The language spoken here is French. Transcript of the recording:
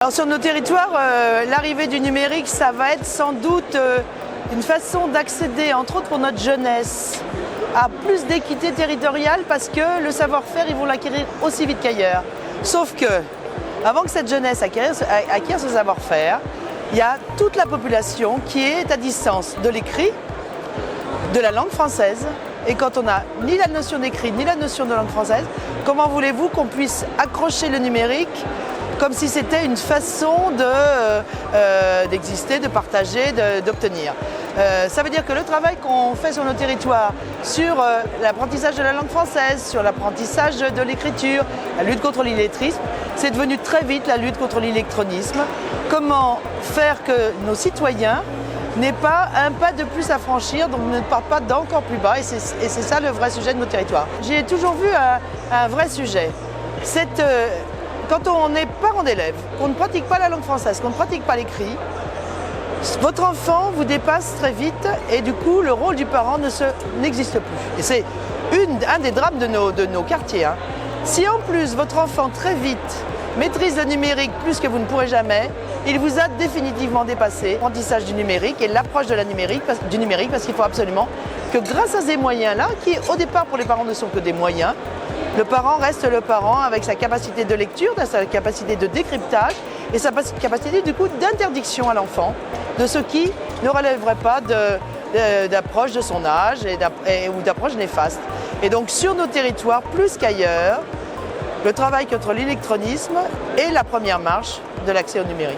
Alors sur nos territoires, l'arrivée du numérique, ça va être sans doute une façon d'accéder, entre autres pour notre jeunesse, à plus d'équité territoriale parce que le savoir-faire, ils vont l'acquérir aussi vite qu'ailleurs. Sauf que, avant que cette jeunesse acquiert ce savoir-faire, il y a toute la population qui est à distance de l'écrit, de la langue française. Et quand on n'a ni la notion d'écrit, ni la notion de langue française, comment voulez-vous qu'on puisse accrocher le numérique comme si c'était une façon d'exister, de partager, d'obtenir. Ça veut dire que le travail qu'on fait sur nos territoires, sur l'apprentissage de la langue française, sur l'apprentissage de l'écriture, la lutte contre l'illettrisme, c'est devenu très vite la lutte contre l'électronisme. Comment faire que nos citoyens n'aient pas un pas de plus à franchir, donc ne partent pas d'encore plus bas, et c'est ça le vrai sujet de nos territoires. J'ai toujours vu un vrai sujet. Quand on est parent d'élèves, qu'on ne pratique pas la langue française, qu'on ne pratique pas l'écrit, votre enfant vous dépasse très vite et du coup le rôle du parent n'existe plus. Et c'est un des drames de nos quartiers. Si en plus votre enfant très vite maîtrise le numérique plus que vous ne pourrez jamais, il vous a définitivement dépassé. L'apprentissage du numérique et l'approche du numérique parce qu'il faut absolument que grâce à ces moyens-là, qui au départ pour les parents ne sont que des moyens, le parent reste le parent avec sa capacité de lecture, sa capacité de décryptage et sa capacité du coup d'interdiction à l'enfant de ce qui ne relèverait pas d'approche de son âge ou d'approche néfaste. Et donc sur nos territoires, plus qu'ailleurs, le travail contre l'électronisme est la première marche de l'accès au numérique.